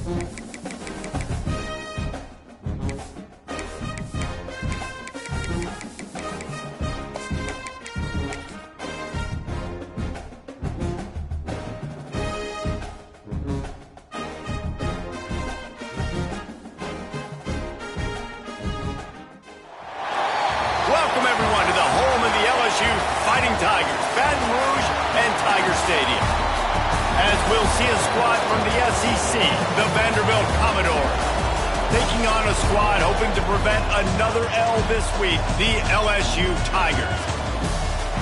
Welcome, everyone, to the home of the LSU Fighting Tigers, Baton Rouge and Tiger Stadium. As we'll see a squad from the SEC, the Vanderbilt Commodores, taking on a squad hoping to prevent another L this week, the LSU Tigers.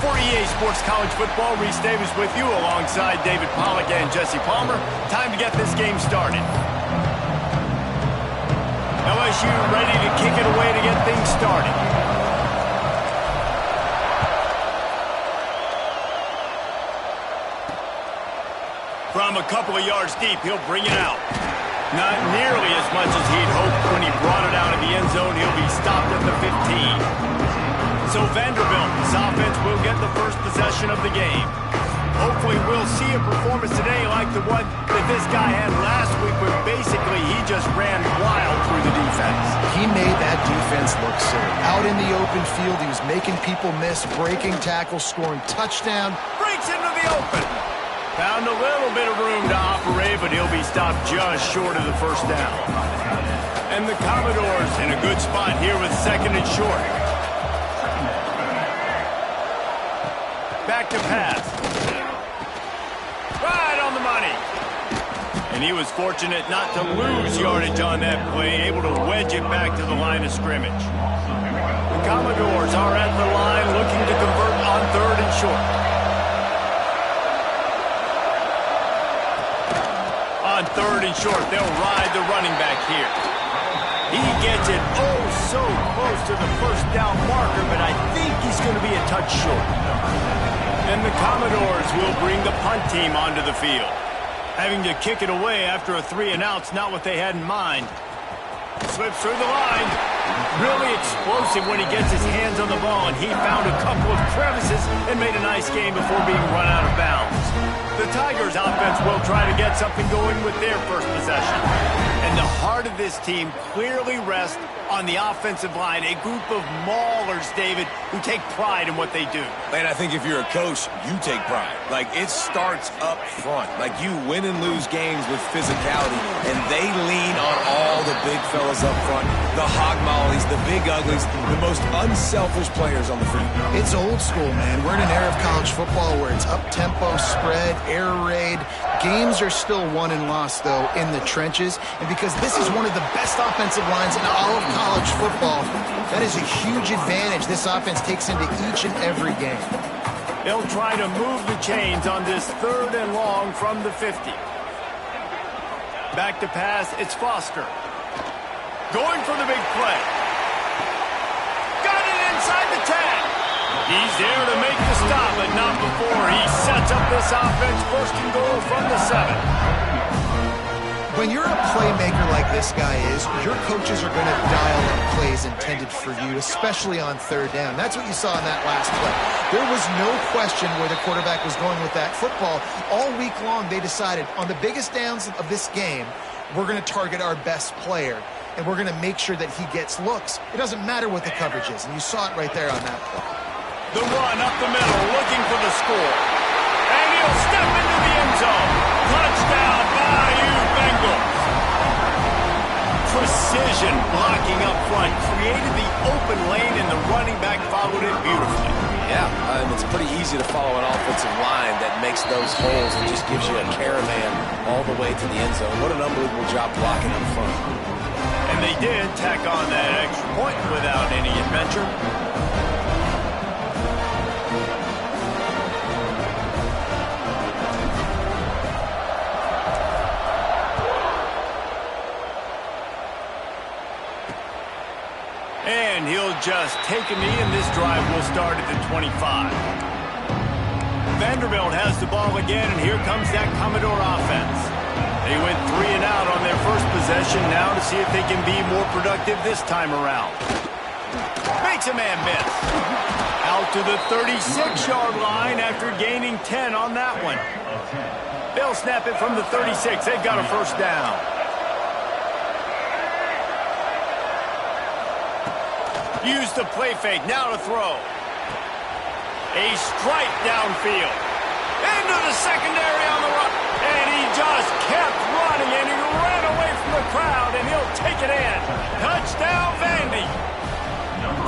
For EA Sports College Football, Reese Davis with you alongside David Pollack and Jesse Palmer. Time to get this game started. LSU ready to kick it away to get things started. From a couple of yards deep, he'll bring it out. Not nearly as much as he'd hoped when he brought it out of the end zone. He'll be stopped at the 15. So Vanderbilt, this offense will get the first possession of the game. Hopefully we'll see a performance today like the one that this guy had last week, where basically he just ran wild through the defense. He made that defense look silly. Out in the open field, he was making people miss, breaking tackles, scoring touchdown. Breaks into the open. Found a little bit of room to operate, but he'll be stopped just short of the first down. And the Commodores in a good spot here with second and short. Back to pass. Right on the money. And he was fortunate not to lose yardage on that play, able to wedge it back to the line of scrimmage. The Commodores are at the line looking to convert on third and short. On third and short, they'll ride the running back here. He gets it oh so close to the first down marker, but I think he's going to be a touch short. And the Commodores will bring the punt team onto the field. Having to kick it away after a 3-and-out's not what they had in mind. Slips through the line. Really explosive when he gets his hands on the ball, and he found a couple of crevices and made a nice game before being run out of bounds. The Tigers offense will try to get something going with their first possession. And the heart of this team clearly rests on the offensive line, a group of maulers, David, who take pride in what they do. And I think if you're a coach, you take pride. Like, it starts up front. Like, you win and lose games with physicality, and they lean on all the big fellas up front, the hog mollies, the big uglies, the most unselfish players on the field. It's old school, man. We're in an era of college football where it's up-tempo, spread, air raid. Games are still won and lost, though, in the trenches. And because this is one of the best offensive lines in all of college football, that is a huge advantage this offense takes into each and every game. They'll try to move the chains on this third and long from the 50. Back to pass, it's Foster. Going for the big play. Got it inside the tag. He's there to make the stop, but not before he sets up this offense first and goal from the 7. When you're a playmaker like this guy is, your coaches are going to dial up plays intended for you, especially on third down. That's what you saw in that last play. There was no question where the quarterback was going with that football. All week long, they decided on the biggest downs of this game, we're going to target our best player, and we're going to make sure that he gets looks. It doesn't matter what the coverage is, and you saw it right there on that play. The run up the middle, looking for the score. And he'll step into the end zone. Touchdown, Bayou Bengals. Precision blocking up front created the open lane, and the running back followed it beautifully. Yeah, it's pretty easy to follow an offensive line that makes those holes and just gives you a caravan all the way to the end zone. What an unbelievable job blocking up front. And they did tack on that extra point without any adventure. And he'll just take a knee, and this drive will start at the 25. Vanderbilt has the ball again, and here comes that Commodore offense. They went 3 and out on their first possession, now to see if they can be more productive this time around. Makes a man miss. Out to the 36-yard line after gaining 10 on that one. They'll snap it from the 36. They've got a first down. Use the play fake. Now to throw. A strike downfield. Into the secondary on the run. And he just kept running, and he ran away from the crowd, and he'll take it in. Touchdown, Vandy.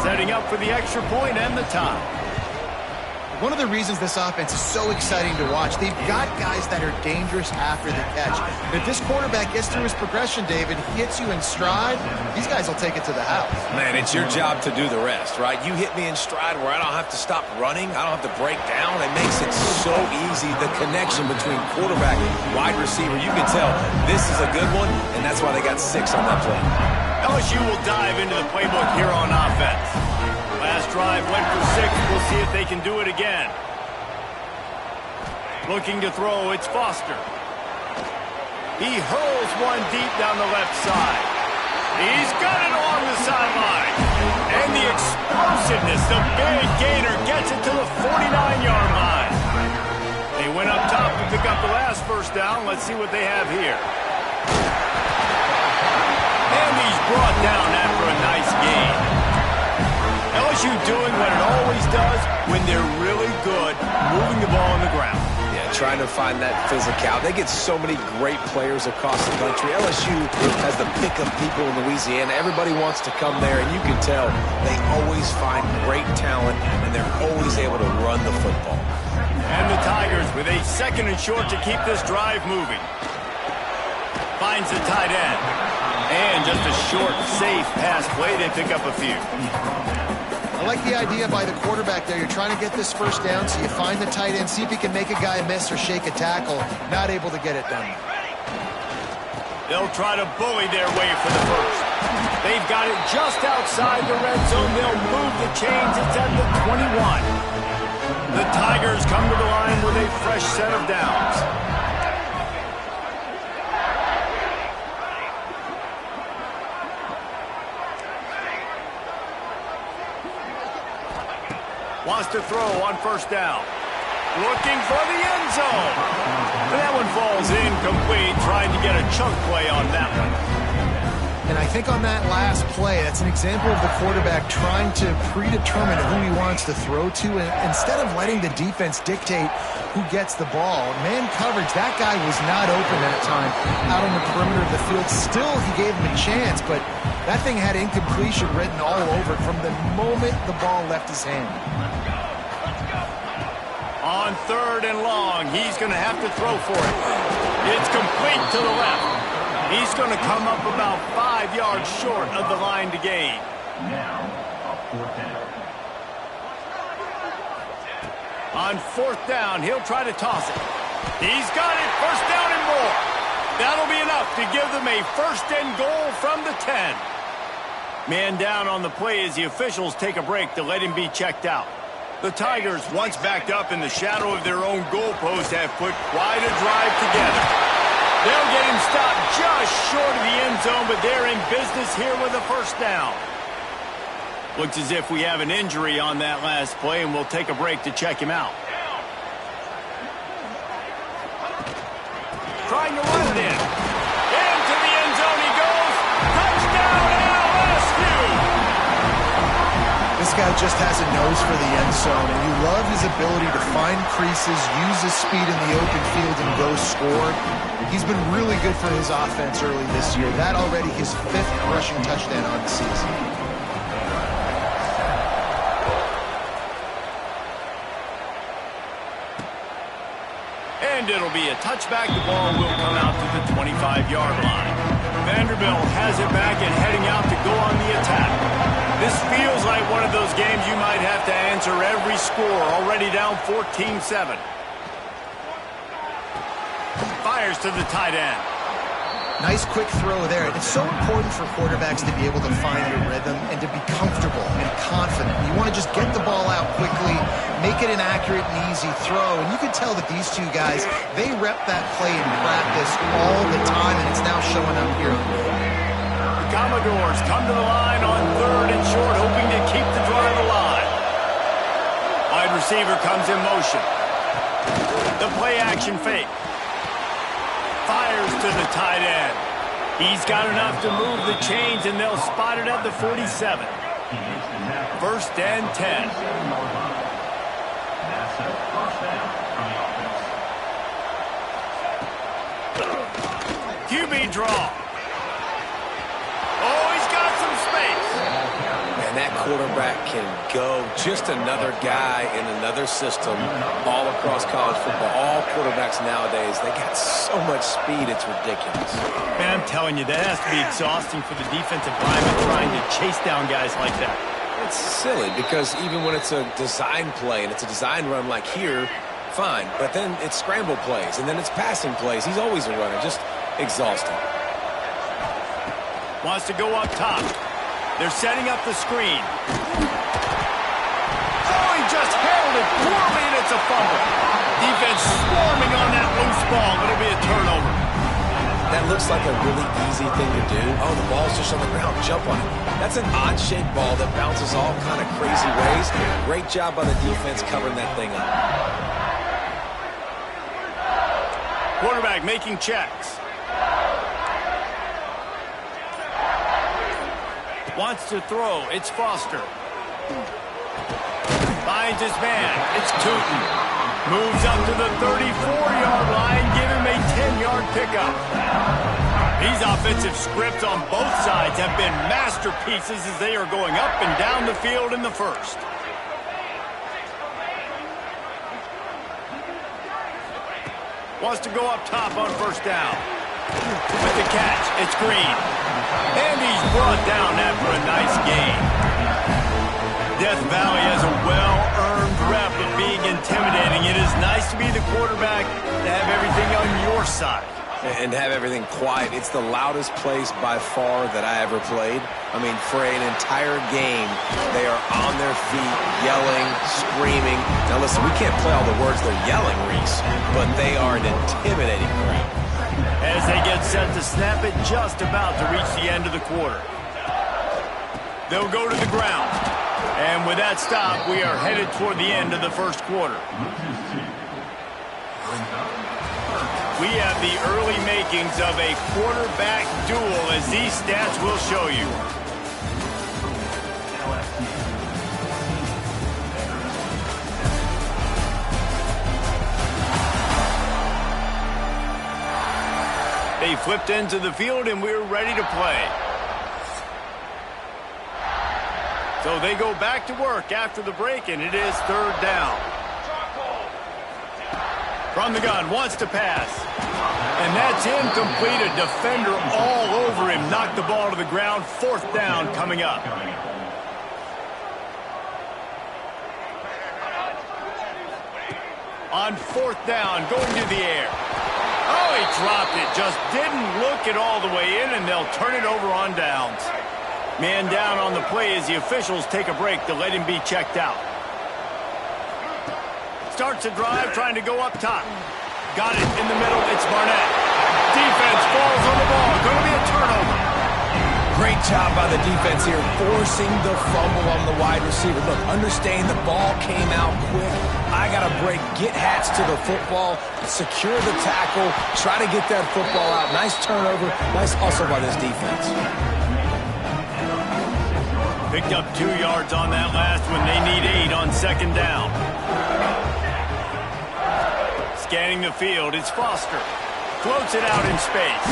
Setting up for the extra point and the tie. One of the reasons this offense is so exciting to watch, they've got guys that are dangerous after the catch. If this quarterback gets through his progression, David, hits you in stride, these guys will take it to the house. Man, it's your job to do the rest, right? You hit me in stride where I don't have to stop running. I don't have to break down. It makes it so easy, the connection between quarterback and wide receiver. You can tell this is a good one, and that's why they got 6 on that play. LSU will dive into the playbook here on offense. Last drive went for 6. We'll see if they can do it again. Looking to throw, it's Foster. He hurls one deep down the left side. He's got it along the sideline. And the explosiveness, the big gainer gets it to the 49-yard line. They went up top to pick up the last first down. Let's see what they have here. And he's brought down after a nice gain. LSU doing what it always does when they're really good, moving the ball on the ground. Yeah, trying to find that physicality. They get so many great players across the country. LSU has the pick of people in Louisiana. Everybody wants to come there, and you can tell they always find great talent, and they're always able to run the football. And the Tigers with a 2nd and short to keep this drive moving. Finds the tight end. And just a short, safe pass play. They pick up a few. I like the idea by the quarterback there. You're trying to get this first down, so you find the tight end, see if he can make a guy miss or shake a tackle. Not able to get it done. They'll try to bully their way for the first. They've got it just outside the red zone. They'll move the chains. It's at the 21. The Tigers come to the line with a fresh set of downs. Wants to throw on first down. Looking for the end zone. And that one falls incomplete, trying to get a chunk play on that one. And I think on that last play, that's an example of the quarterback trying to predetermine who he wants to throw to, and instead of letting the defense dictate who gets the ball. Man coverage, that guy was not open that time out on the perimeter of the field. Still, he gave him a chance, but that thing had incompletion written all over it from the moment the ball left his hand. On 3rd and long, he's going to have to throw for it. It's complete to the left. He's going to come up about 5 yards short of the line to gain. On 4th down, he'll try to toss it. He's got it, 1st down and more. That'll be enough to give them a 1st and goal from the 10. Man down on the play as the officials take a break to let him be checked out. The Tigers, once backed up in the shadow of their own goalpost, have put quite a drive together. They'll get him stopped just short of the end zone, but they're in business here with a 1st down. Looks as if we have an injury on that last play, and we'll take a break to check him out. Trying to run it in. Into the end zone he goes. Touchdown, LSU! This guy just has a nose for the end zone, and you love his ability to find creases, use his speed in the open field, and go score. He's been really good for his offense early this year. That already his 5th rushing touchdown on the season. And it'll be a touchback. The ball will come out to the 25-yard line. Vanderbilt has it back and heading out to go on the attack. This feels like one of those games you might have to answer every score. Already down 14-7. Fires to the tight end. Nice quick throw there. It's so important for quarterbacks to be able to find your rhythm and to be comfortable and confident. You want to just get the ball out quickly, make it an accurate and easy throw. And you can tell that these two guys, they rep that play in practice all the time, and it's now showing up here. The Commodores come to the line on 3rd and short, hoping to keep the drive alive. Wide receiver comes in motion. The play action fake. Fires to the tight end. He's got enough to move the chains, and they'll spot it at the 47. First and 10. QB draw. Oh, he's got some space. And that quarterback can go. Just another guy in another system all across college football. All quarterbacks nowadays, they got so much speed, it's ridiculous. Man, I'm telling you, that has to be exhausting for the defensive lineman trying to chase down guys like that. It's silly because even when it's a design play and it's a design run like here, fine. But then it's scramble plays and then it's passing plays. He's always a runner. Just exhausting. Wants to go up top. They're setting up the screen. Oh, he just handled it poorly, and it's a fumble. Defense swarming on that loose ball. It'll be a turnover. That looks like a really easy thing to do. Oh, the ball's just on the ground. Jump on it. That's an odd-shaped ball that bounces all kind of crazy ways. Great job by the defense covering that thing up. Quarterback making checks. Wants to throw. It's Foster. Finds his man. It's Tootin. Moves up to the 34-yard line. Give him a 10-yard pickup. These offensive scripts on both sides have been masterpieces as they are going up and down the field in the first. Wants to go up top on first down. With the catch, it's Green. And he's brought down after a nice gain. Death Valley has a well-earned rep of being intimidating. It is nice to be the quarterback to have everything on your side. And have everything quiet. It's the loudest place by far that I ever played. I mean, for an entire game, they are on their feet, yelling, screaming. Now listen, we can't play all the words they're yelling, Reese, but they are an intimidating crowd. As they get set to snap it, just about to reach the end of the quarter. They'll go to the ground. And with that stop, we are headed toward the end of the first quarter. We have the early makings of a quarterback duel, as these stats will show you. They flipped into the field, and we're ready to play. So they go back to work after the break, and it is third down. From the gun, wants to pass. And that's incomplete. A defender all over him. Knocked the ball to the ground. Fourth down coming up. On fourth down, going to the air. Oh, he dropped it. Just didn't look it all the way in, and they'll turn it over on downs. Man down on the play as the officials take a break to let him be checked out. Starts a drive, trying to go up top. Got it in the middle. It's Barnett. Defense falls on the ball. Going to be a turnover. Great job by the defense here, forcing the fumble on the wide receiver. Look, understand the ball came out quick. I got to break, get hats to the football, secure the tackle, try to get that football out. Nice turnover. Nice hustle by this defense. Picked up 2 yards on that last one. They need 8 on second down. Scanning the field, it's Foster. Floats it out in space.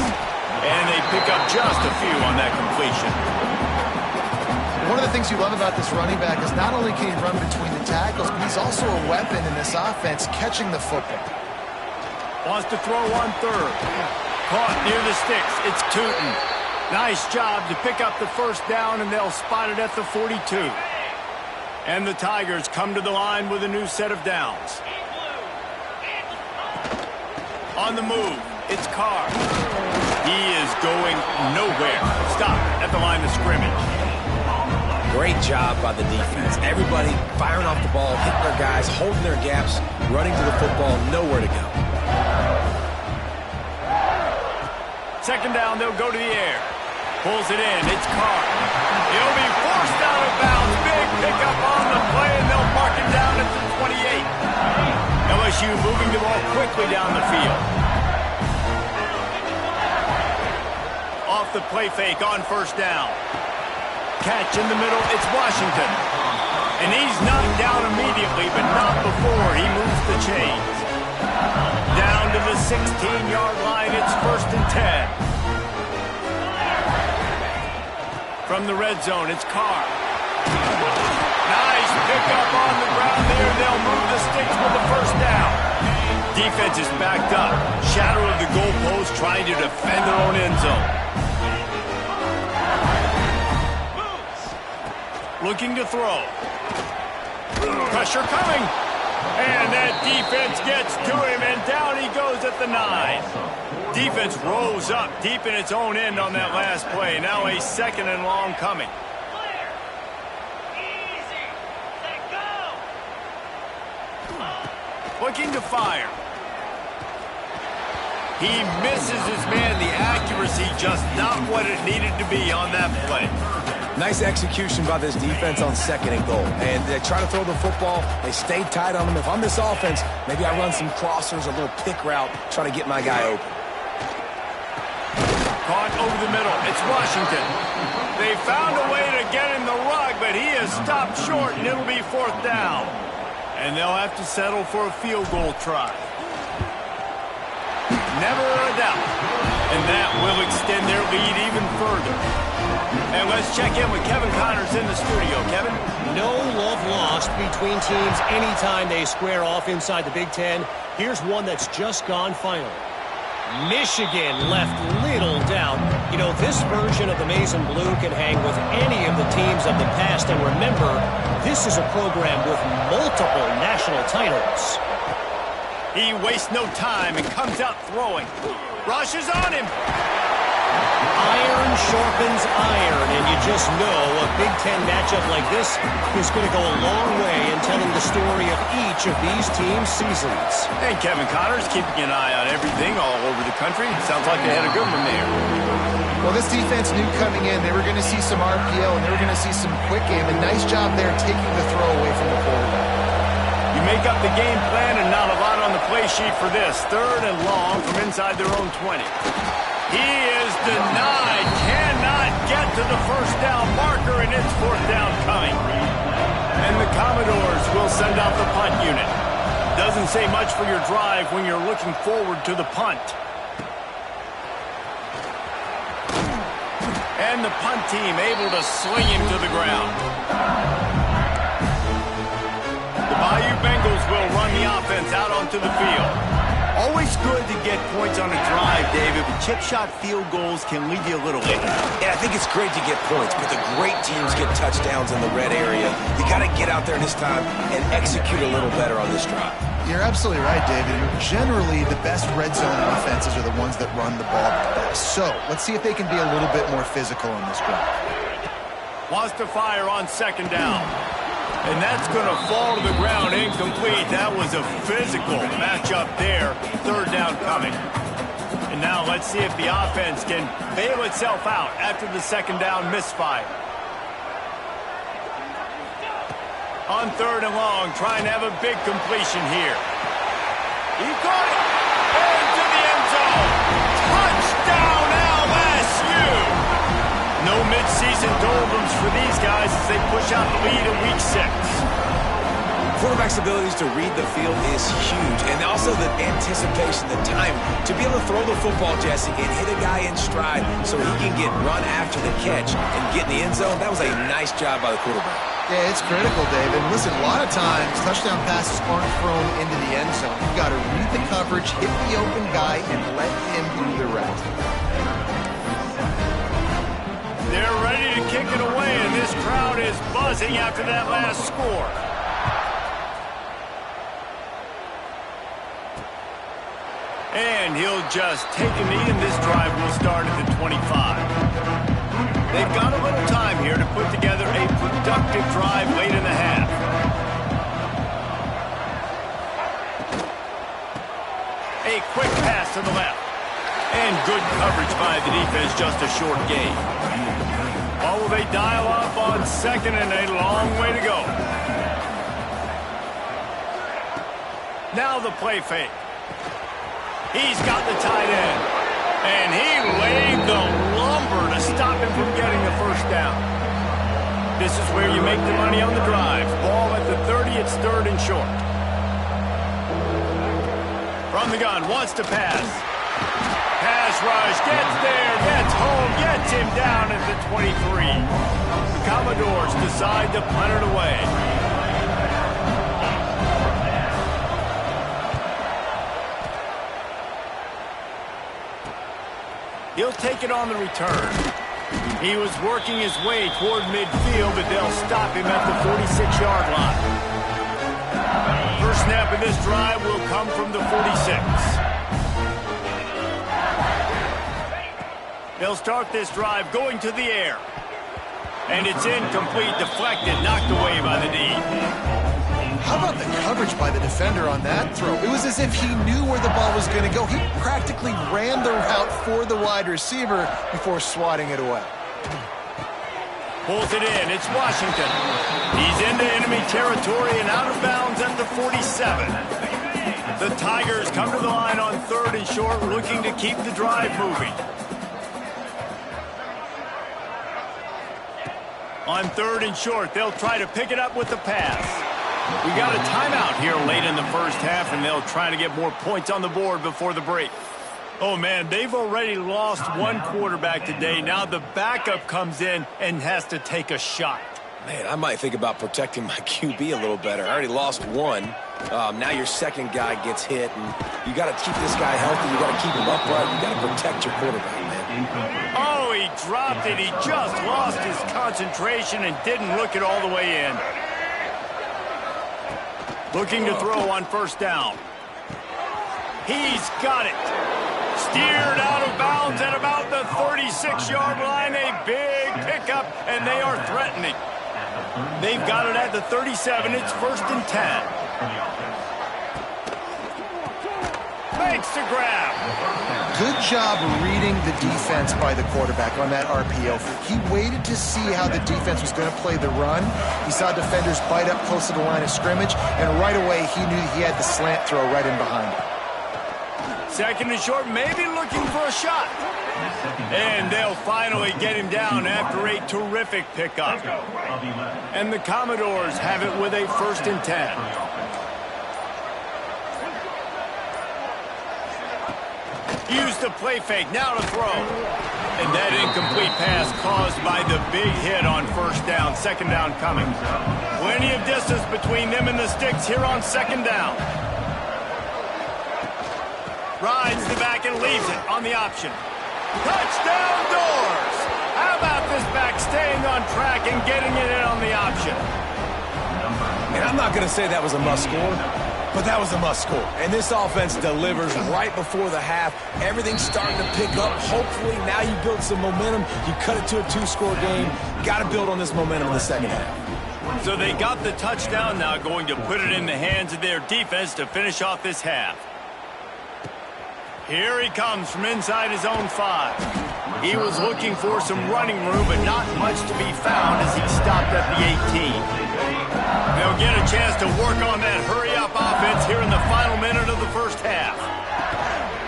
And they pick up just a few on that completion. One of the things you love about this running back is not only can he run between the tackles, but he's also a weapon in this offense, catching the football. Wants to throw on third. Caught near the sticks. It's Tootin. Nice job to pick up the first down, and they'll spot it at the 42. And the Tigers come to the line with a new set of downs. On the move, it's Carr. He is going nowhere. Stop at the line of scrimmage. Great job by the defense. Everybody firing off the ball, hitting their guys, holding their gaps, running to the football, nowhere to go. Second down, they'll go to the air. Pulls it in, it's Carr. He'll be forced out of bounds. Big pickup on the play, and they'll mark him down at the 28. LSU moving the ball quickly down the field. Off the play fake on first down. catch in the middle. It's Washington. And he's knocked down immediately, but not before he moves the chains. Down to the 16-yard line, it's 1st and 10. From the red zone, it's Carr. Nice pickup on the ground there. They'll move the sticks with the 1st down. Defense is backed up. Shadow of the goalpost trying to defend their own end zone. Looking to throw. Pressure coming. And that defense gets to him, and down he goes at the 9. Defense rose up deep in its own end on that last play. Now a 2nd and long coming. Looking to fire. He misses his man. The accuracy just not what it needed to be on that play. Nice execution by this defense on 2nd and goal. And they try to throw the football. They stay tight on them. If I'm this offense, maybe I run some crossers, a little pick route, try to get my guy open. Caught over the middle. It's Washington. They found a way to get in the rug, but he has stopped short, and it'll be 4th down. And they'll have to settle for a field goal try. Never a doubt. And that will extend their lead even further. And let's check in with Kevin Connors in the studio. Kevin? No love lost between teams anytime they square off inside the Big Ten. Here's one that's just gone final. Michigan left little doubt. You know, this version of the Maize and Blue can hang with any of the teams of the past. And remember, this is a program with multiple national titles. He wastes no time and comes out throwing. Rushes on him. Iron sharpens iron, and you just know a Big Ten matchup like this is going to go a long way in telling the story of each of these teams' seasons. And Kevin Connors keeping an eye on everything all over the country. Sounds like they had a good one there. Well, this defense knew coming in they were going to see some RPO and they were going to see some quick game. And nice job there taking the throw away from the quarterback. You make up the game plan and not a lot on the play sheet for this. 3rd and long from inside their own 20. He is denied, cannot get to the 1st down marker, and it's 4th down coming. And the Commodores will send out the punt unit. Doesn't say much for your drive when you're looking forward to the punt. And the punt team able to sling him to the ground. The Bayou Bengals will run the offense out onto the field. Always good to get points on a drive, David, but chip shot field goals can leave you a little late. Yeah, I think it's great to get points, but the great teams get touchdowns in the red area. You got to get out there this time and execute a little better on this drive. You're absolutely right, David. Generally, the best red zone offenses are the ones that run the ball the best. So, let's see if they can be a little bit more physical in this drive. Wants to fire on 2nd down. And that's going to fall to the ground incomplete. That was a physical matchup there. 3rd down coming. And now let's see if the offense can bail itself out after the 2nd down misfire. On 3rd and long, trying to have a big completion here. He caught it. Into the end zone. Touchdown, LSU. No midseason doldrums for these guys as they push out the lead in Week 6. Quarterback's abilities to read the field is huge, and also the anticipation, the time to be able to throw the football, Jesse, and hit a guy in stride so he can get run after the catch and get in the end zone. That was a nice job by the quarterback. Yeah, it's critical, David. Listen, a lot of times, touchdown passes aren't thrown into the end zone. You've got to read the coverage, hit the open guy, and let him do the rest. They're ready to kick it away, and this crowd is buzzing after that last score. And he'll just take a knee, and this drive will start at the 25. They've got a little time here to put together a productive drive late in the half. A quick pass to the left. And good coverage by the defense, just a short gain. Oh, will they dial up on 2nd and a long way to go. Now the play fake. He's got the tight end. And he laid the lumber to stop him from getting the 1st down. This is where you make the money on the drive. Ball at the 30, it's 3rd and short. From the gun, wants to pass. Pass rush, gets there, gets home, gets him down at the 23. The Commodores decide to punt it away. He'll take it on the return. He was working his way toward midfield, but they'll stop him at the 46-yard line. First snap of this drive will come from the 46. They'll start this drive going to the air. And it's incomplete, deflected, knocked away by the D. How about the coverage by the defender on that throw? It was as if he knew where the ball was going to go. He practically ran the route for the wide receiver before swatting it away. Pulls it in. It's Washington. He's into enemy territory and out of bounds at the 47. The Tigers come to the line on 3rd and short, looking to keep the drive moving. On 3rd and short, they'll try to pick it up with the pass. We got a timeout here late in the first half, and they'll try to get more points on the board before the break. Oh, man, they've already lost one quarterback today. Now the backup comes in and has to take a shot. Man, I might think about protecting my QB a little better. I already lost one. Now your second guy gets hit, and you got to keep this guy healthy. You got to keep him upright. You got to protect your quarterback, man. Oh, he dropped it. He just lost his concentration and didn't look it all the way in. Looking to throw on 1st down. He's got it. Steered out of bounds at about the 36-yard line. A big pickup, and they are threatening. They've got it at the 37. It's 1st and 10. Makes the grab. Good job reading the defense by the quarterback on that RPO. He waited to see how the defense was going to play the run. He saw defenders bite up close to the line of scrimmage, and right away he knew he had the slant throw right in behind him. 2nd and short, maybe looking for a shot. And they'll finally get him down after a terrific pickup. And the Commodores have it with a 1st and 10. Use the play fake, now to throw. And that incomplete pass caused by the big hit on 1st down. 2nd down coming. Plenty of distance between them and the sticks here on 2nd down. Rides the back and leaves it on the option. Touchdown Doors! How about this back staying on track and getting it in on the option? And I'm not going to say that was a must score, but that was a must score. And this offense delivers right before the half. Everything's starting to pick up. Hopefully now you build some momentum. You cut it to a 2-score game. Got to build on this momentum in the 2nd half. So they got the touchdown, now going to put it in the hands of their defense to finish off this half. Here he comes from inside his own 5. He was looking for some running room, but not much to be found as he stopped at the 18. They'll get a chance to work on that hurry-up offense here in the final minute of the first half.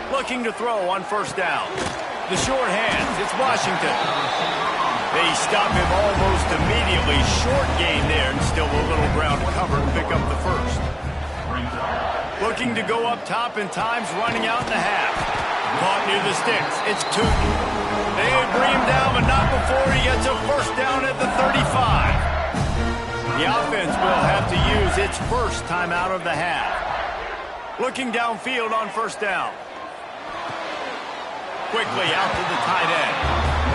Looking to throw on 1st down. The short hands, it's Washington. They stop him almost immediately. Short gain there, and still a little ground cover to pick up the 1st. Looking to go up top, and time's running out in the half. Caught near the sticks. It's Tootin. They bring him down, but not before he gets a 1st down at the 35. The offense will have to use its 1st timeout of the half. Looking downfield on 1st down. Quickly out to the tight end.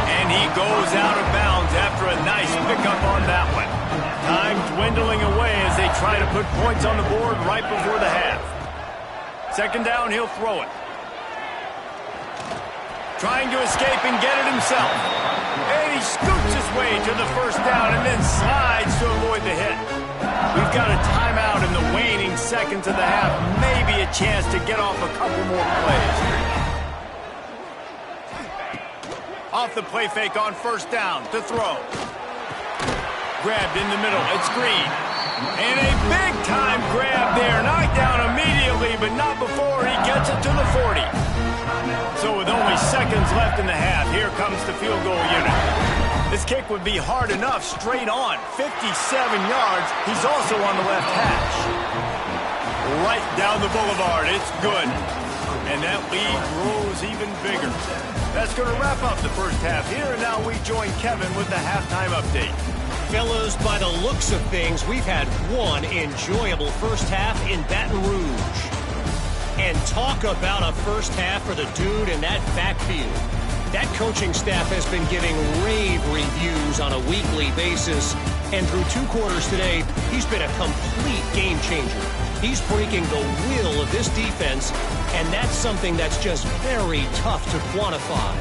And he goes out of bounds after a nice pickup on that one. Time dwindling away as they try to put points on the board right before the half. 2nd down, he'll throw it. Trying to escape and get it himself. And he scoots his way to the 1st down and then slides to avoid the hit. We've got a timeout in the waning seconds of the half. Maybe a chance to get off a couple more plays. Off the play fake on 1st down to throw. Grabbed in the middle. It's Green. And a big-time grab there. Knocked down immediately, but not before he gets it to the 40. So with only seconds left in the half, here comes the field goal unit. This kick would be hard enough straight on. 57 yards. He's also on the left hash. Right down the boulevard. It's good. And that lead grows even bigger. That's going to wrap up the first half here. And now we join Kevin with the halftime update. Fellas, by the looks of things, we've had one enjoyable first half in Baton Rouge. And talk about a first half for the dude in that backfield. That coaching staff has been giving rave reviews on a weekly basis. And through 2 quarters today, he's been a complete game changer. He's breaking the will of this defense, and that's something that's just very tough to quantify.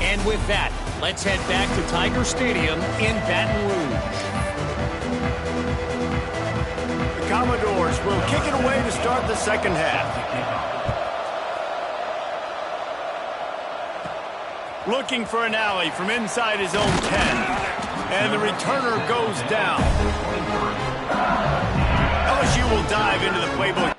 And with that, let's head back to Tiger Stadium in Baton Rouge. The Commodores will kick it away to start the second half. Looking for an alley from inside his own 10. And the returner goes down. LSU will dive into the playbook.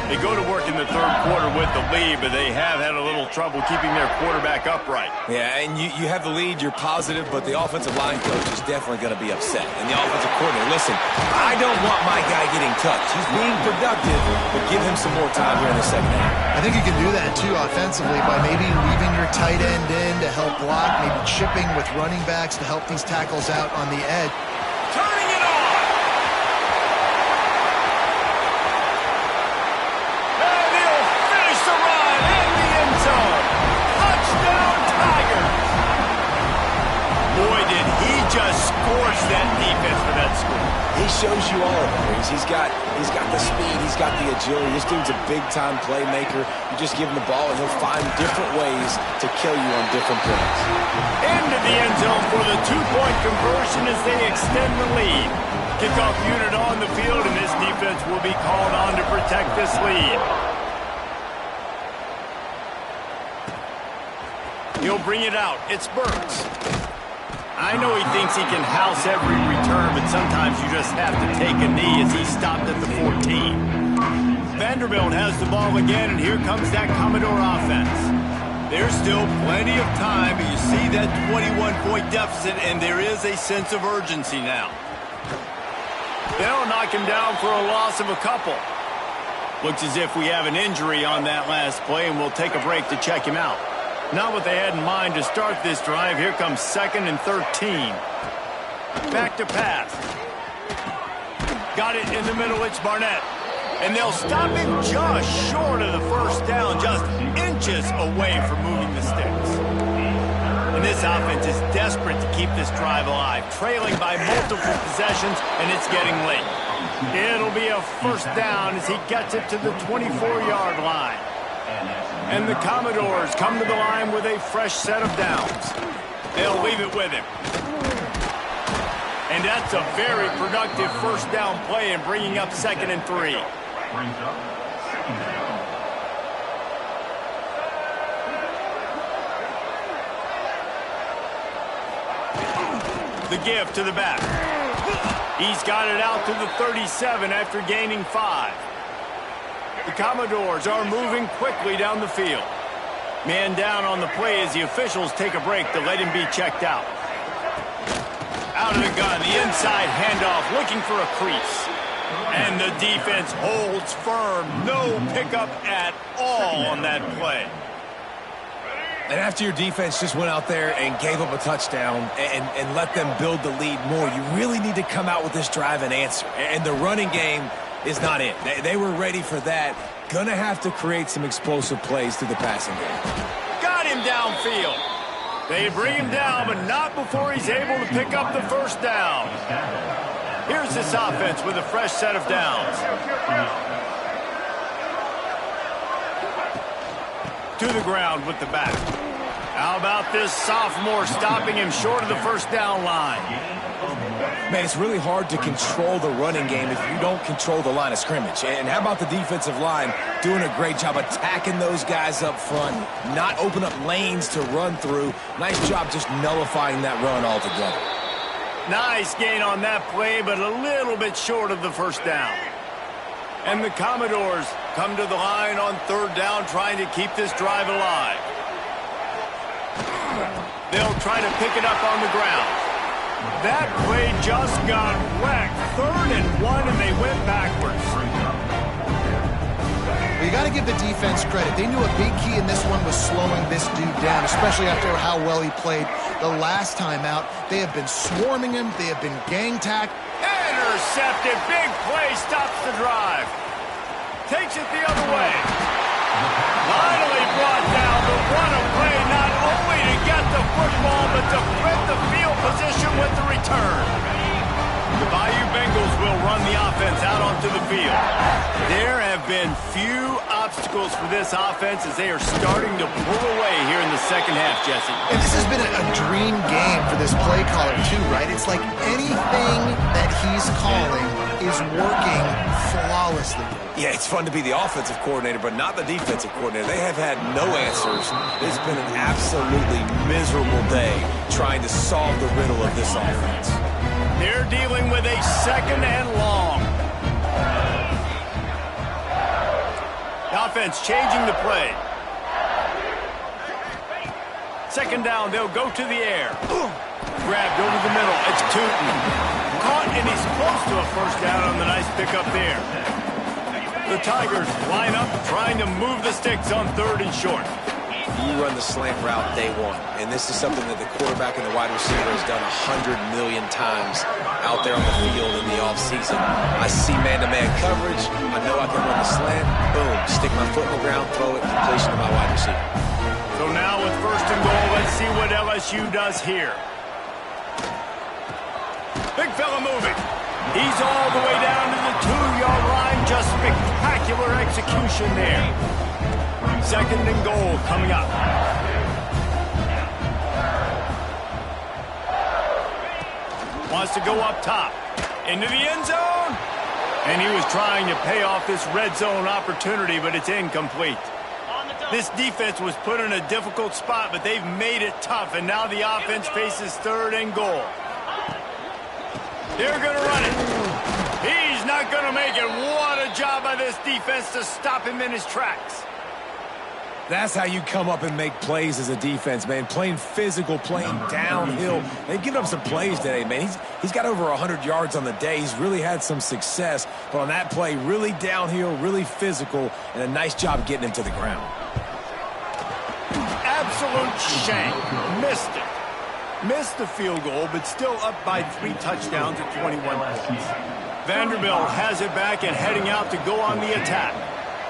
They go to work in the third quarter with the lead, but they have had a little trouble keeping their quarterback upright. Yeah, and you have the lead, you're positive, but the offensive line coach is definitely going to be upset. And the offensive coordinator, listen, I don't want my guy getting touched. He's being productive, but give him some more time here in the second half. I think you can do that, too, offensively, by maybe leaving your tight end in to help block, maybe chipping with running backs to help these tackles out on the edge. Turning it on! And he'll finish the run in the end zone. Touchdown, Tigers! Boy, did he just scorch that defense for that score. He shows you all of it. He's got the speed, he's got the agility. This dude's a big-time playmaker. You just give him the ball, and he'll find different ways to kill you on different plays. Into the end zone for the two-point conversion as they extend the lead. Kickoff unit on the field, and this defense will be called on to protect this lead. He'll bring it out. It's Burks. I know he thinks he can house every return, but sometimes you just have to take a knee as he stopped at the 14. Vanderbilt has the ball again, and here comes that Commodore offense. There's still plenty of time, but you see that 21-point deficit, and there is a sense of urgency now. They'll knock him down for a loss of a couple. Looks as if we have an injury on that last play, and we'll take a break to check him out. Not what they had in mind to start this drive. Here comes 2nd and 13. Back to pass. Got it in the middle. It's Barnett. And they'll stop him just short of the first down, just inches away from moving the sticks. And this offense is desperate to keep this drive alive, trailing by multiple possessions, and it's getting late. It'll be a first down as he gets it to the 24-yard line. And the Commodores come to the line with a fresh set of downs. They'll leave it with him. And that's a very productive first down play and bringing up 2nd and 3. The give to the back. He's got it out to the 37 after gaining 5. The Commodores are moving quickly down the field. Man down on the play as the officials take a break to let him be checked out. Out of the gun, the inside handoff, looking for a crease. And the defense holds firm. No pickup at all on that play. And after your defense just went out there and gave up a touchdown and let them build the lead more, you really need to come out with this drive and answer. And the running game is not it. They were ready for that. Gonna have to create some explosive plays through the passing game. Got him downfield. They bring him down, but not before he's able to pick up the first down. Here's this offense with a fresh set of downs. To the ground with the back. How about this sophomore stopping him short of the first down line? Man, it's really hard to control the running game if you don't control the line of scrimmage. And how about the defensive line doing a great job attacking those guys up front, not open up lanes to run through. Nice job just nullifying that run altogether. Nice gain on that play, but a little bit short of the first down. And the Commodores come to the line on third down, trying to keep this drive alive. They'll try to pick it up on the ground. That play just got whacked. 3rd and 1, and they went backwards. You got to give the defense credit. They knew a big key in this one was slowing this dude down, especially after how well he played the last time out. They have been swarming him. They have been gang-tacked. Intercepted. Big play stops the drive. Takes it the other way. Finally brought down the run play, not only to get the football, but to flip the field position with the return. The Bayou Bengals will run the offense out onto the field. There have been few obstacles for this offense as they are starting to pull away here in the second half, Jesse. And this has been a dream game for this play caller, too, right? It's like anything that he's calling is working flawlessly. Yeah, it's fun to be the offensive coordinator, but not the defensive coordinator. They have had no answers. It's been an absolutely miserable day trying to solve the riddle of this offense. They're dealing with a 2nd and long. The offense changing the play. 2nd down, they'll go to the air. Grabbed over the middle. It's Tootin. Caught, and he's close to a first down on the nice pickup there. The Tigers line up, trying to move the sticks on 3rd and short. You run the slant route day one, and this is something that the quarterback and the wide receiver has done 100 million times out there on the field in the offseason. I see man-to-man coverage. I know I can run the slant. Boom, stick my foot in the ground, throw it, completion to my wide receiver. So now with 1st and goal, let's see what LSU does here. Big fella moving. He's all the way down to the 2-yard line. Just spectacular execution there. 2nd and goal coming up. Wants to go up top. Into the end zone. And he was trying to pay off this red zone opportunity, but it's incomplete. This defense was put in a difficult spot, but they've made it tough, and now the offense faces 3rd and goal. They're going to run it. He's not going to make it. What a job by this defense to stop him in his tracks. That's how you come up and make plays as a defense, man. Playing physical, playing downhill. They've given up some plays today, man. He's got over 100 yards on the day. He's really had some success. But on that play, really downhill, really physical, and a nice job getting him to the ground. Absolute shame. Missed it. Missed the field goal, but still up by 3 touchdowns at 21 points. Vanderbilt has it back and heading out to go on the attack.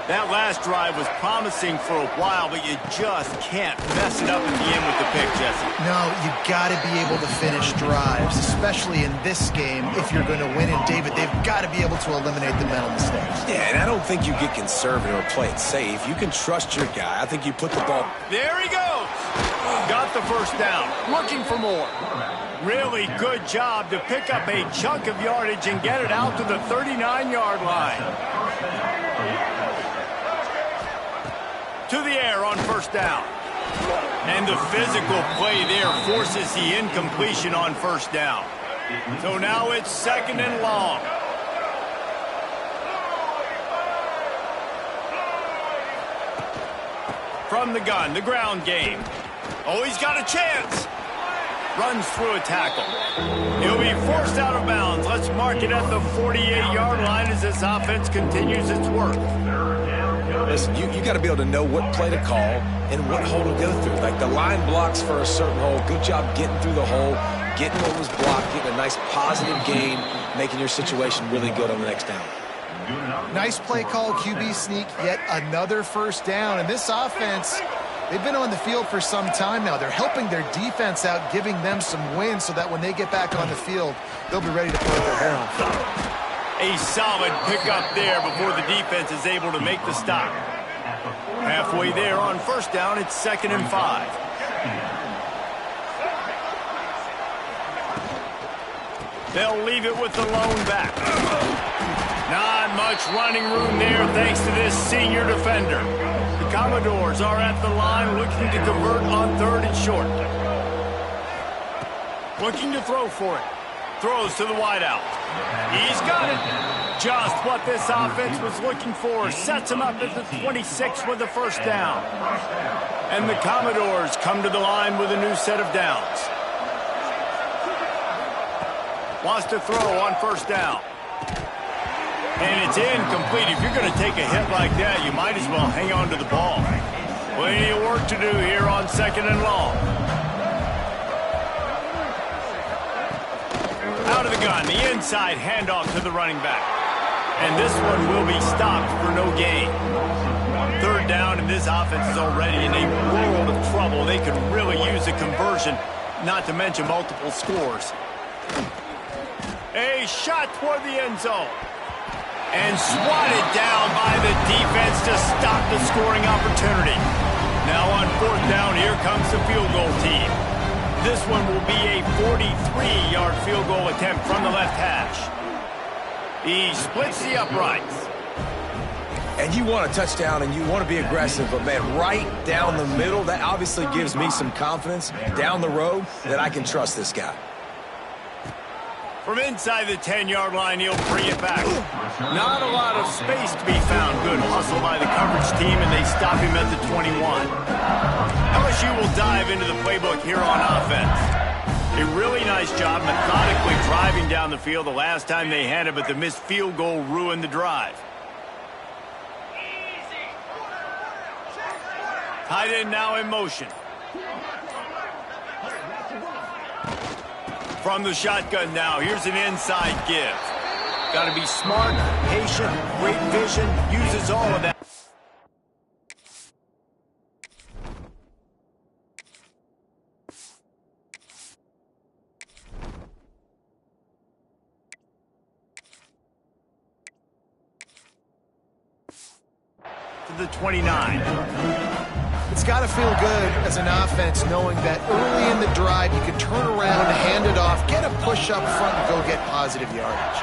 That last drive was promising for a while, but you just can't mess it up at the end with the pick, Jesse. No, you got to be able to finish drives, especially in this game if you're going to win. And, David, they've got to be able to eliminate the mental mistakes. Yeah, and I don't think you get conservative or play it safe. You can trust your guy. I think you put the ball. There he goes. Got the first down. Looking for more. Really good job to pick up a chunk of yardage and get it out to the 39-yard line. To the air on 1st down. And the physical play there forces the incompletion on 1st down. So now it's 2nd and long. From the gun, the ground game. Oh, he's got a chance. Runs through a tackle. He'll be forced out of bounds. Let's mark it at the 48-yard line as this offense continues its work. Listen, you got to be able to know what play to call and what hole to go through. Like the line blocks for a certain hole. Good job getting through the hole, getting what was blocked, getting a nice positive gain, making your situation really good on the next down. Nice play call, QB sneak, yet another 1st down. And this offense, they've been on the field for some time now. They're helping their defense out, giving them some wins so that when they get back on the field, they'll be ready to put their hair on fire. A solid pickup there before the defense is able to make the stop. Halfway there on 1st down, it's 2nd and 5. They'll leave it with the lone back. Not much running room there thanks to this senior defender. The Commodores are at the line looking to convert on 3rd and short. Looking to throw for it. Throws to the wideout. He's got it. Just what this offense was looking for. Sets him up at the 26 with the first down. And the Commodores come to the line with a new set of downs. Wants to throw on 1st down. And it's incomplete. If you're going to take a hit like that, you might as well hang on to the ball. Plenty of work to do here on 2nd and long. Out of the gun, the inside handoff to the running back. And this one will be stopped for no gain. 3rd down, and this offense is already in a world of trouble. They could really use a conversion, not to mention multiple scores. A shot toward the end zone. And swatted down by the defense to stop the scoring opportunity. Now on 4th down, here comes the field goal team. This one will be a 43-yard field goal attempt from the left hash. He splits the uprights. And you want a touchdown and you want to be aggressive, but man, right down the middle, that obviously gives me some confidence down the road that I can trust this guy. From inside the 10-yard line, he'll bring it back. Not a lot of space to be found. Good hustle by the coverage team, and they stop him at the 21. LSU will dive into the playbook here on offense. A really nice job methodically driving down the field the last time they had it, but the missed field goal ruined the drive. Tight end now in motion. From the shotgun now, here's an inside give. Got to be smart, patient, great vision, uses all of that. To the 29. It's got to feel good as an offense knowing that early in the drive you can turn around, hand it off, get a push up front, and go get positive yardage.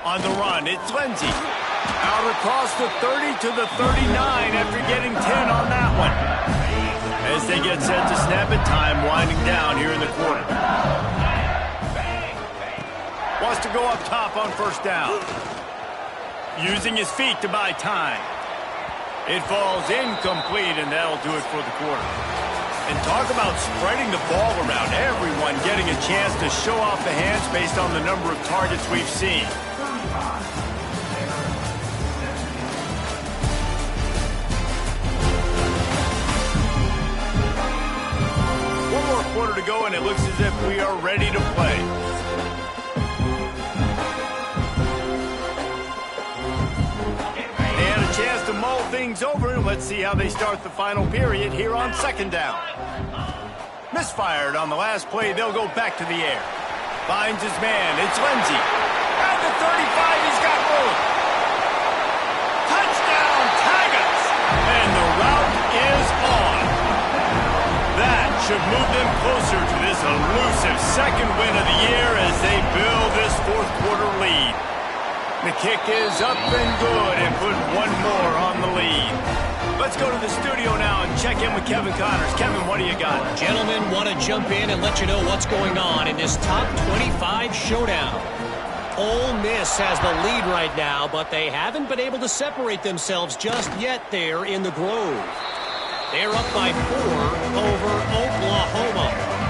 On the run, it's Lindsey. Out across the 30 to the 39 after getting 10 on that one. As they get set to snap it, time winding down here in the quarter. Wants to go up top on 1st down. Using his feet to buy time. It falls incomplete, and that'll do it for the quarter. And talk about spreading the ball around. Everyone getting a chance to show off the hands based on the number of targets we've seen. One more quarter to go, and it looks as if we are ready to play. Chance to mull things over. Let's see how they start the final period here on 2nd down. Misfired on the last play. They'll go back to the air. Finds his man. It's Lindsey. At the 35, he's got room. Touchdown, Tigers! And the route is on. That should move them closer to this elusive 2nd win of the year as they build this 4th quarter lead. The kick is up and good and put one more on the lead. Let's go to the studio now and check in with Kevin Connors. Kevin, what do you got? Gentlemen, want to jump in and let you know what's going on in this top 25 showdown. Ole Miss has the lead right now, but they haven't been able to separate themselves just yet there in the Grove. They're up by 4 over Oklahoma.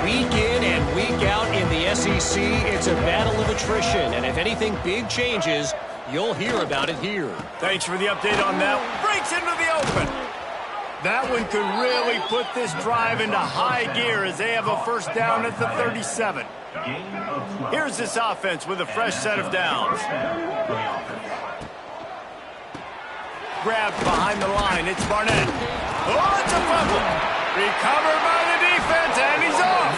Week in and week out in the SEC, it's a battle of attrition, and if anything big changes, you'll hear about it here. Thanks for the update on that. Breaks into the open. That one could really put this drive into high gear as they have a 1st down at the 37. Here's this offense with a fresh set of downs. Grabbed behind the line, it's Barnett. Oh, it's a fumble. Recovered by the defense, and he's off.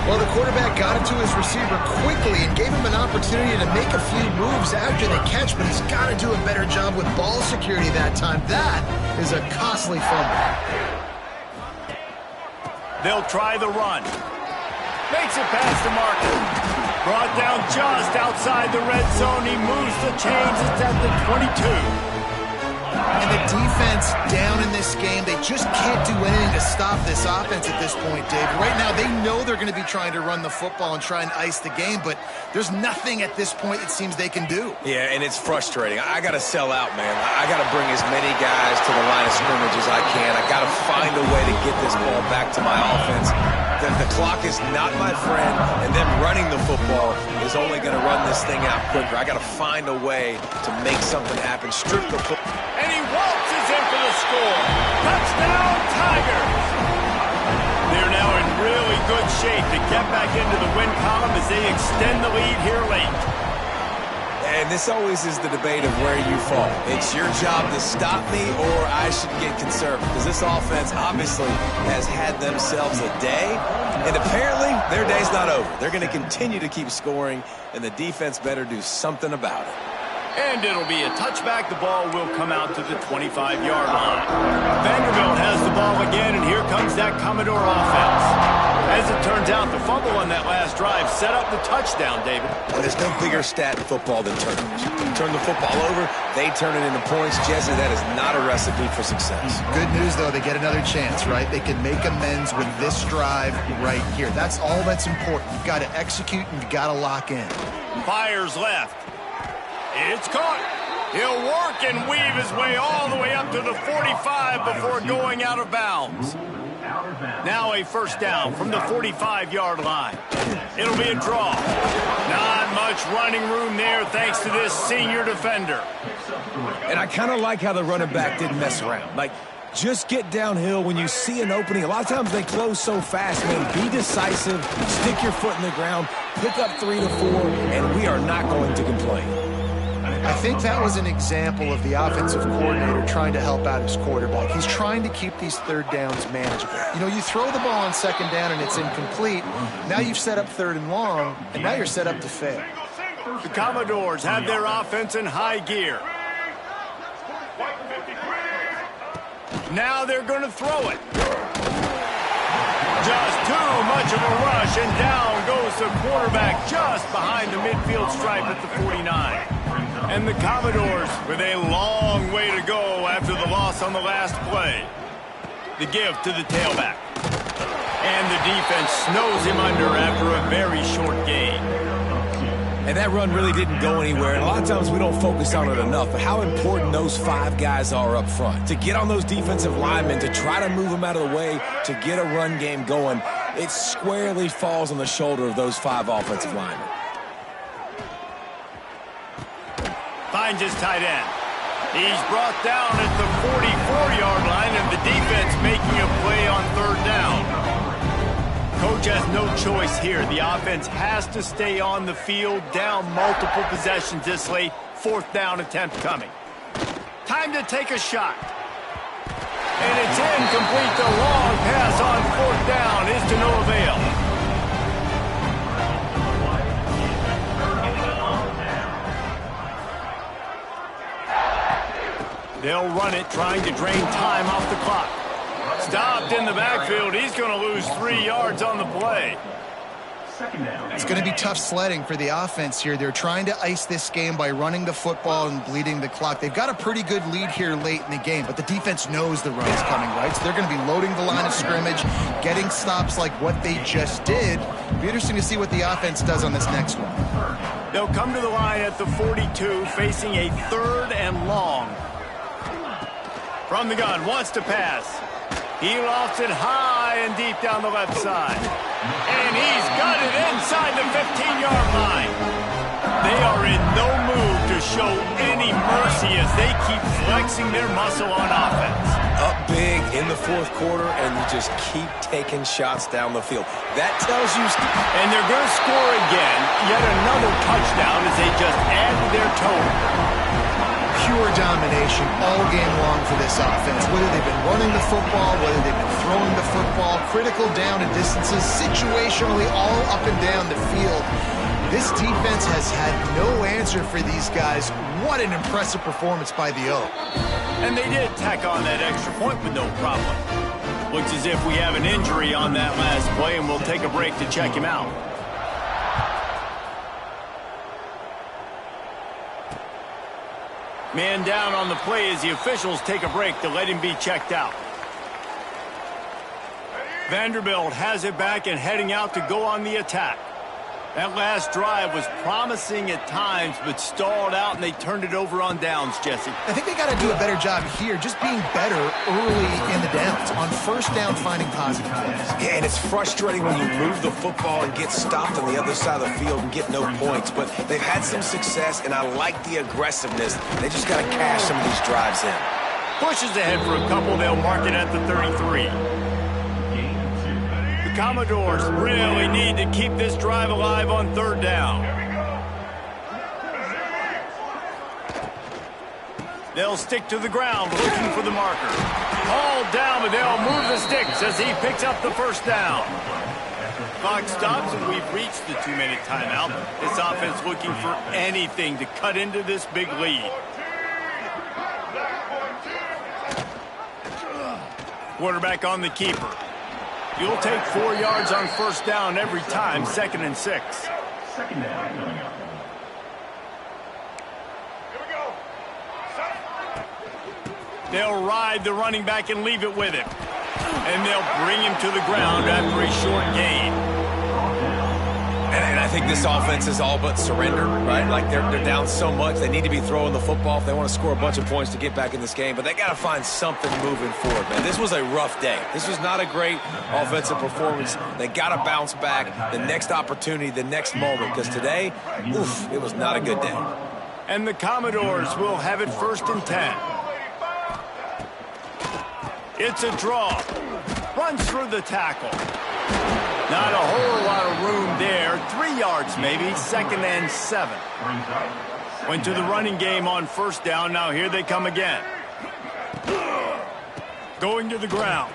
Well, the quarterback got it to his receiver quickly and gave him an opportunity to make a few moves after the catch, but he's got to do a better job with ball security that time. That is a costly fumble. They'll try the run. Makes it past the marker. Brought down just outside the red zone. He moves the chains. It's at the 22. And the defense down in this game, they just can't do anything to stop this offense at this point, Dave. Right now, they know they're going to be trying to run the football and try and ice the game, but there's nothing at this point it seems they can do. Yeah, and it's frustrating. I got to sell out, man. I got to bring as many guys to the line of scrimmage as I can. I got to find a way to get this ball back to my offense. The clock is not my friend, and them running the football is only going to run this thing out quicker. I got to find a way to make something happen. Strip the football. And he waltzes in for the score. Touchdown, Tigers! They're now in really good shape to get back into the win column as they extend the lead here late. And this always is the debate of where you fall. It's your job to stop me, or I should get conservative. Because this offense obviously has had themselves a day. And apparently, their day's not over. They're going to continue to keep scoring, and the defense better do something about it. And it'll be a touchback. The ball will come out to the 25-yard line. Vanderbilt has the ball again, and here comes that Commodore offense. As it turns out, the fumble on that last drive set up the touchdown, David. And there's no bigger stat in football than turnovers. You turn the football over, they turn it into points. Jesse, that is not a recipe for success. Good news, though, they get another chance, right? They can make amends with this drive right here. That's all that's important. You've got to execute, and you've got to lock in. Fires left. It's caught. He'll work and weave his way all the way up to the 45 before going out of bounds. Now a first down from the 45-yard line. It'll be a draw. Not much running room there thanks to this senior defender. And I kind of like how the running back didn't mess around. Like, just get downhill when you see an opening. A lot of times they close so fast, man. Be decisive, stick your foot in the ground, pick up 3 to 4, and we are not going to complain. I think that was an example of the offensive coordinator trying to help out his quarterback. He's trying to keep these third downs manageable. You know, you throw the ball on second down and it's incomplete. Now you've set up third and long, and now you're set up to fail. The Commodores have their offense in high gear. Now they're going to throw it. Just too much of a rush, and down goes the quarterback just behind the midfield stripe at the 49. And the Commodores with a long way to go after the loss on the last play. The give to the tailback. And the defense snows him under after a very short gain. And that run really didn't go anywhere. And a lot of times we don't focus on it enough, but how important those 5 guys are up front. To get on those defensive linemen, to try to move them out of the way, to get a run game going, it squarely falls on the shoulder of those 5 offensive linemen. Finds his tight end. He's brought down at the 44-yard line, and the defense making a play on third down. Coach has no choice here. The offense has to stay on the field, down multiple possessions this late. 4th down attempt coming. Time to take a shot. And it's incomplete. The long pass on 4th down is to no avail. They'll run it, trying to drain time off the clock. Stopped in the backfield. He's going to lose 3 yards on the play. It's going to be tough sledding for the offense here. They're trying to ice this game by running the football and bleeding the clock. They've got a pretty good lead here late in the game, but the defense knows the run is coming, right? So they're going to be loading the line of scrimmage, getting stops like what they just did. It'll be interesting to see what the offense does on this next one. They'll come to the line at the 42, facing a 3rd and long. From the gun, wants to pass. He lofts it high and deep down the left side. And he's got it inside the 15-yard line. They are in no mood to show any mercy as they keep flexing their muscle on offense. Up big in the 4th quarter, and you just keep taking shots down the field. That tells you... And they're going to score again. Yet another touchdown as they just add to their total. Pure domination all game long for this offense. Whether they've been running the football, whether they've been throwing the football, critical down and distances, situationally all up and down the field. This defense has had no answer for these guys. What an impressive performance by the O. And they did tack on that extra point with no problem. Looks as if we have an injury on that last play, and we'll take a break to check him out. Man down on the play as the officials take a break to let him be checked out. Vanderbilt has it back and heading out to go on the attack. That last drive was promising at times, but stalled out, and they turned it over on downs, Jesse. I think they got to do a better job here, just being better early in the downs. On first down, finding positive plays. Yeah, and it's frustrating when you move the football and get stopped on the other side of the field and get no points. But they've had some success, and I like the aggressiveness. They just got to cash some of these drives in. Pushes ahead for a couple. They'll mark it at the 33. The Commodores really need to keep this drive alive on third down. They'll stick to the ground looking for the marker. All down, but they'll move the sticks as he picks up the first down. Clock stops, and we've reached the 2-minute timeout. This offense looking for anything to cut into this big lead. Quarterback on the keeper. You'll take 4 yards on first down every time, 2nd and 6. Second down coming up. They'll ride the running back and leave it with him. And they'll bring him to the ground after a short gain. And I think this offense is all but surrendered, right? Like they're down so much, they need to be throwing the football if they want to score a bunch of points to get back in this game. But they got to find something moving forward, man. This was a rough day. This was not a great offensive performance. They got to bounce back the next opportunity, the next moment. Because today, oof, it was not a good day. And the Commodores will have it 1st and 10. It's a draw. Runs through the tackle. Not a whole lot of room there. 3 yards maybe. 2nd and 7. Went to the running game on first down. Now here they come again. Going to the ground.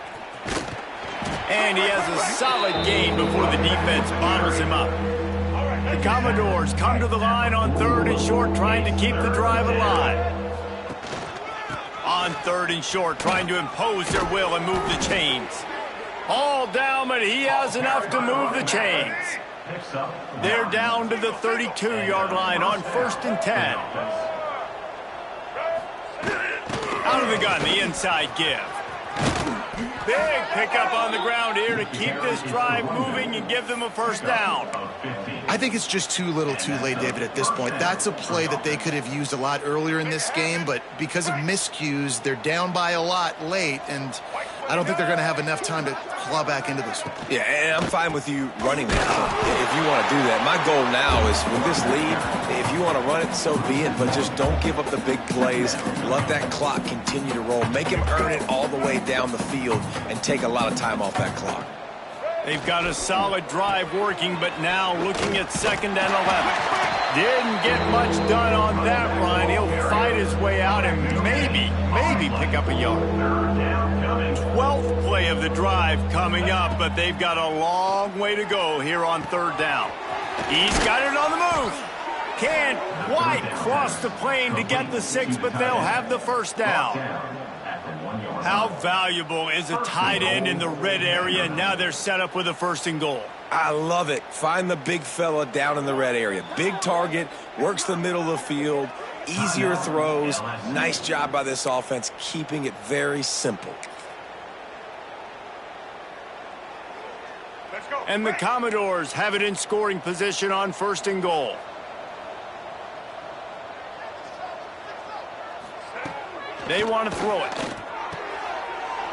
And he has a solid gain before the defense bottles him up. The Commodores come to the line on 3rd and short, trying to keep the drive alive. On 3rd and short, trying to impose their will and move the chains. All down, but he has enough to move the chains. They're down to the 32-yard line on 1st and 10. Out of the gun, the inside give. Big pickup on the ground here to keep this drive moving and give them a first down. I think it's just too little too late, David, at this point. That's a play that they could have used a lot earlier in this game, but because of miscues, they're down by a lot late, and I don't think they're going to have enough time to claw back into this one. Yeah, and I'm fine with you running that if you want to do that. My goal now is with this lead, if you want to run it, so be it, but just don't give up the big plays. Let that clock continue to roll. Make him earn it all the way down the field and take a lot of time off that clock. They've got a solid drive working, but now looking at 2nd and 11. Didn't get much done on that run. He'll fight his way out and maybe pick up a yard. 12th play of the drive coming up, but they've got a long way to go here on 3rd down. He's got it on the move. Can't quite cross the plane to get the 6, but they'll have the first down. How valuable is a tight end in the red area? Now they're set up with a 1st and goal. I love it. Find the big fella down in the red area. Big target, works the middle of the field, easier throws. Nice job by this offense, keeping it very simple. And the Commodores have it in scoring position on 1st and goal. They want to throw it.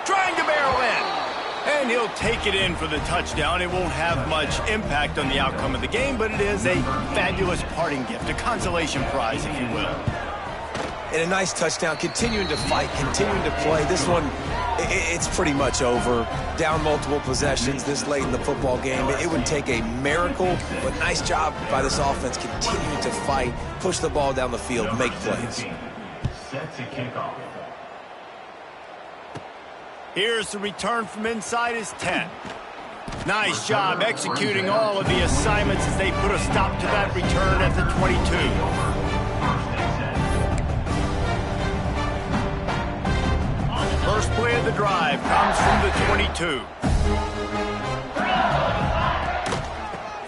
Trying to barrel in. And he'll take it in for the touchdown. It won't have much impact on the outcome of the game, but it is a fabulous parting gift, a consolation prize, if you will. And a nice touchdown, continuing to fight, continuing to play. This one, it's pretty much over. Down multiple possessions this late in the football game. It would take a miracle, but nice job by this offense continuing to fight, push the ball down the field, make plays. Set to kick off. Here's the return from inside his 10. Nice job executing all of the assignments as they put a stop to that return at the 22. First play of the drive comes from the 22.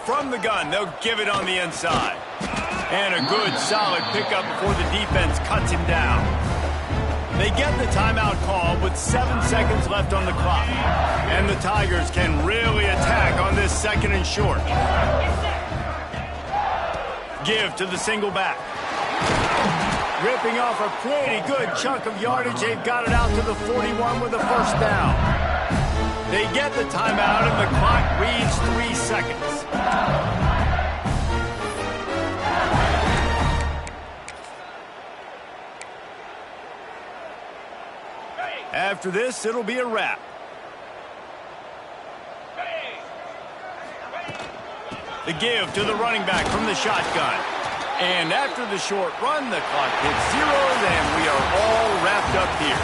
From the gun, they'll give it on the inside. And a good, solid pickup before the defense cuts him down. They get the timeout call with 7 seconds left on the clock. And the Tigers can really attack on this 2nd and short. Give to the single back. Ripping off a pretty good chunk of yardage. They've got it out to the 41 with a first down. They get the timeout and the clock reads 3 seconds. After this, it'll be a wrap. The give to the running back from the shotgun. And after the short run, the clock hits 0, and we are all wrapped up here.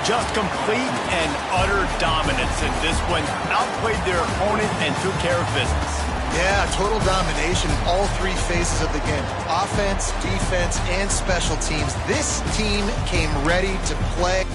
Just complete and utter dominance in this one. Outplayed their opponent and took care of business. Yeah, total domination in all 3 phases of the game. Offense, defense, and special teams. This team came ready to play.